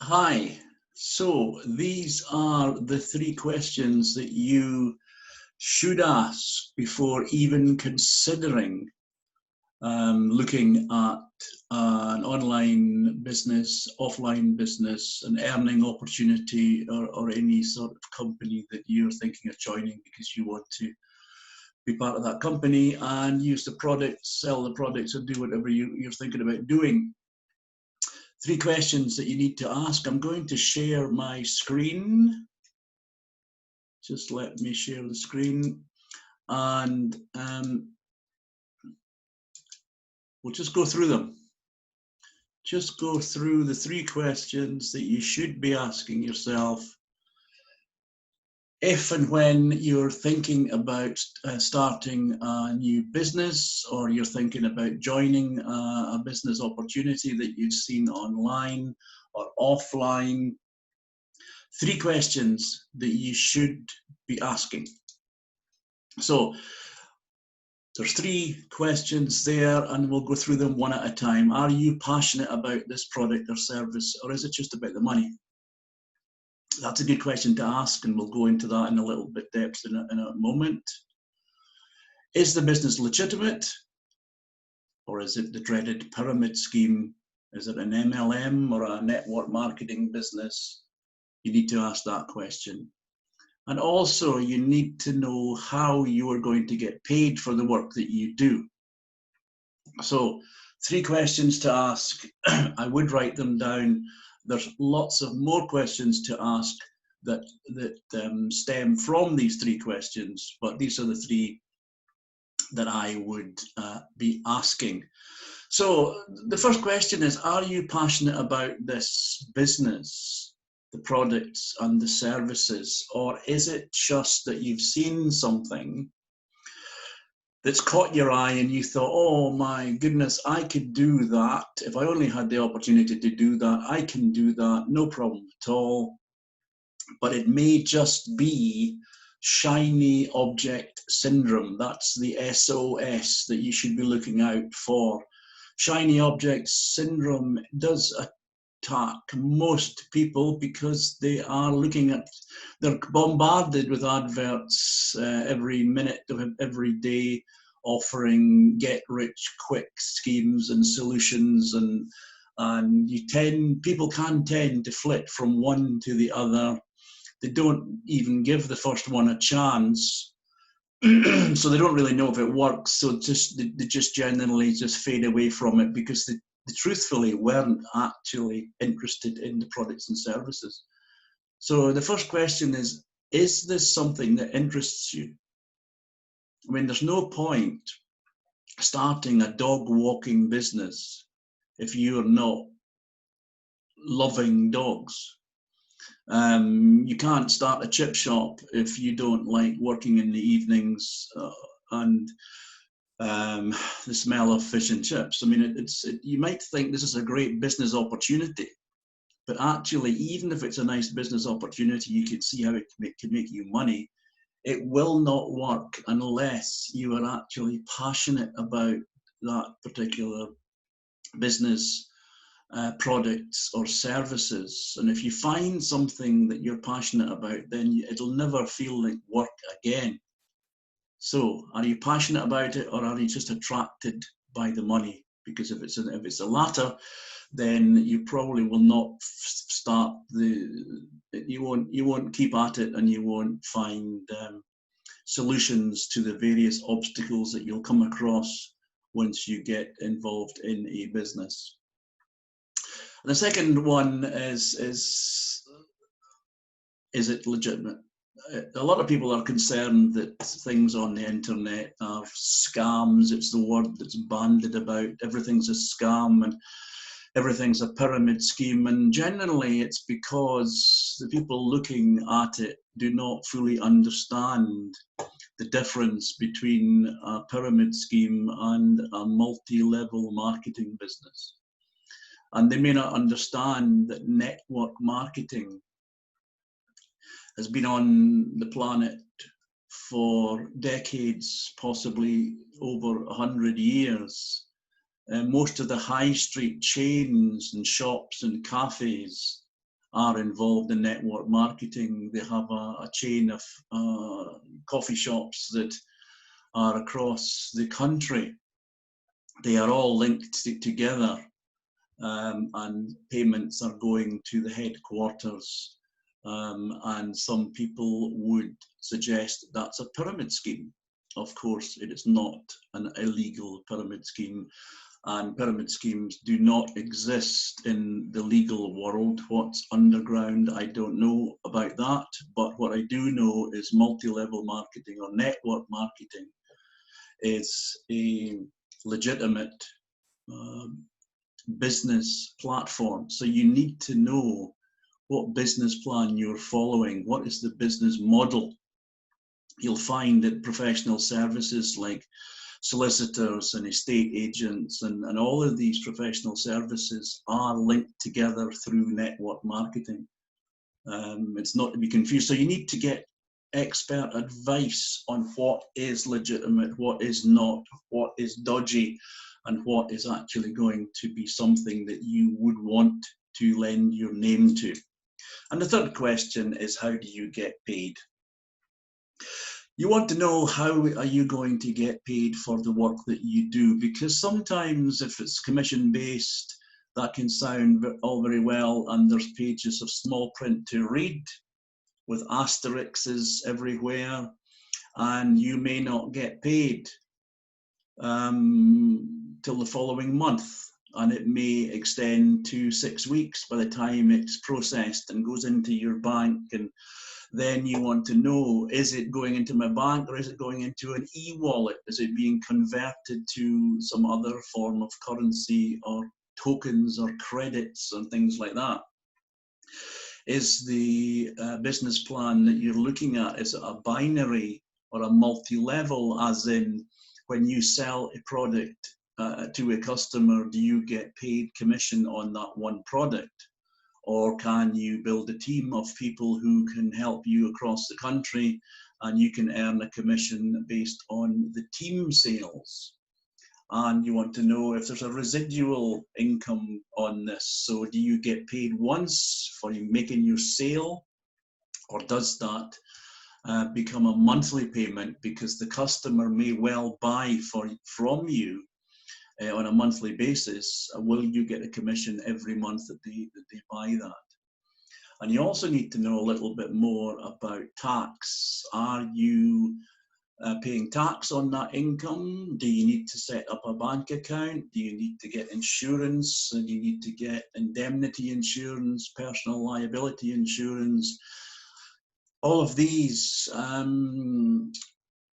Hi. So these are the three questions that you should ask before even considering looking at an online business, offline business, an earning opportunity, or any sort of company that you're thinking of joining because you want to be part of that company and use the products, sell the products, and do whatever you're thinking about doing. Three questions that you need to ask. I'm going to share my screen. Just let me share the screen, and we'll just go through them. Just go through the three questions that you should be asking yourself if and when you're thinking about starting a new business, or you're thinking about joining a business opportunity that you've seen online or offline. Three questions that you should be asking. So there's three questions there, and we'll go through them one at a time. Are you passionate about this product or service, or is it just about the money? That's a good question to ask, and we'll go into that in a little bit depth in a moment. Is the business legitimate, or is it the dreaded pyramid scheme? Is it an MLM or a network marketing business? You need to ask that question. And also, you need to know how you are going to get paid for the work that you do. So, three questions to ask. I would write them down. There's lots of more questions to ask that stem from these three questions, but these are the three that I would be asking. So, the first question is, are you passionate about this business, the products and the services, or is it just that you've seen something that's caught your eye and you thought, oh my goodness, I could do that. If I only had the opportunity to do that, I can do that, no problem at all. But it may just be shiny object syndrome. That's the SOS that you should be looking out for. Shiny object syndrome does attack most people because they are they're bombarded with adverts every minute of every day, offering get rich quick schemes and solutions, and people can tend to flit from one to the other. They don't even give the first one a chance. So they don't really know if it works, so they just generally just fade away from it because they truthfully weren't actually interested in the products and services. So the first question is this something that interests you? I mean, there's no point starting a dog walking business if you're not loving dogs. You can't start a chip shop if you don't like working in the evenings and the smell of fish and chips. I mean, you might think this is a great business opportunity, but actually, even if it's a nice business opportunity, you could see how it can make you money. It will not work unless you are actually passionate about that particular business, products or services. And if you find something that you're passionate about, then it'll never feel like work again. So, are you passionate about it, or are you just attracted by the money? Because if it's the latter, then you probably will not start you won't keep at it, and you won't find solutions to the various obstacles that you'll come across once you get involved in a business. And the second one is it legitimate? A lot of people are concerned that things on the internet are scams. It's the word that's bandied about. Everything's a scam and everything's a pyramid scheme. And generally, it's because the people looking at it do not fully understand the difference between a pyramid scheme and a multi-level marketing business. And they may not understand that network marketing has been on the planet for decades, possibly over 100 years. Most of the high street chains and shops and cafes are involved in network marketing. They have a chain of coffee shops that are across the country. They are all linked together, and payments are going to the headquarters. And some people would suggest that's a pyramid scheme. Of course, it is not an illegal pyramid scheme, and pyramid schemes do not exist in the legal world. What's underground, I don't know about that, but what I do know is multi-level marketing or network marketing is a legitimate business platform. So you need to know what business plan you're following, what is the business model. You'll find that professional services like solicitors and estate agents and all of these professional services are linked together through network marketing. It's not to be confused. So you need to get expert advice on what is legitimate, what is not, what is dodgy, and what is actually going to be something that you would want to lend your name to. And the third question is, how do you get paid? You want to know how are you going to get paid for the work that you do, because sometimes if it's commission based, that can sound all very well, and there's pages of small print to read with asterisks everywhere, and you may not get paid till the following month, and it may extend to 6 weeks by the time it's processed and goes into your bank. And then you want to know, is it going into my bank or is it going into an e-wallet? Is it being converted to some other form of currency or tokens or credits and things like that? Is the business plan that you're looking at, is it a binary or a multi-level, as in when you sell a product to a customer, do you get paid commission on that one product? Or can you build a team of people who can help you across the country and you can earn a commission based on the team sales? And you want to know if there's a residual income on this. So do you get paid once for making your sale, or does that become a monthly payment because the customer may well buy from you on a monthly basis? Will you get a commission every month that they buy that? And you also need to know a little bit more about tax. Are you paying tax on that income? Do you need to set up a bank account? Do you need to get insurance? And you need to get indemnity insurance, personal liability insurance. All of these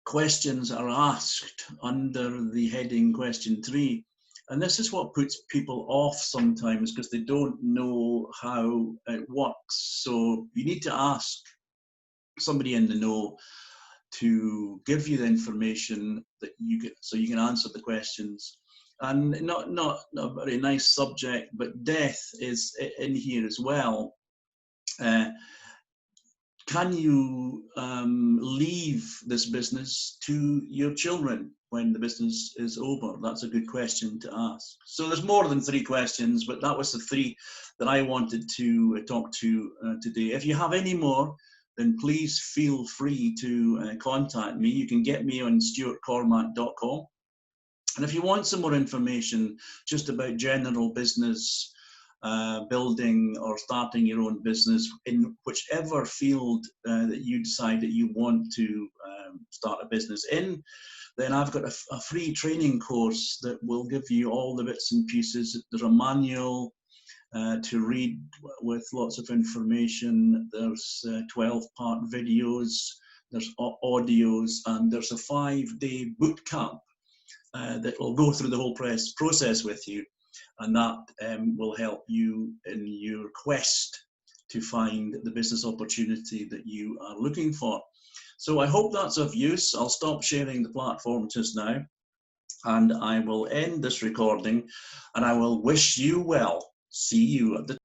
questions are asked under the heading question 3. And this is what puts people off sometimes, because they don't know how it works. So you need to ask somebody in the know to give you the information that you get, so you can answer the questions. And not a very nice subject, but death is in here as well. Can you leave this business to your children when the business is over? That's a good question to ask. So there's more than 3 questions, but that was the 3 that I wanted to talk to today. If you have any more, then please feel free to contact me. You can get me on stuartcormack.com. And if you want some more information just about general business, building or starting your own business in whichever field that you decide that you want to start a business in, then I've got a free training course that will give you all the bits and pieces. There's a manual to read with lots of information. There's 12-part videos, there's audios, and there's a 5-day boot camp that will go through the whole process with you. And that will help you in your quest to find the business opportunity that you are looking for. So I hope that's of use. I'll stop sharing the platform just now, and I will end this recording, and I will wish you well. See you at the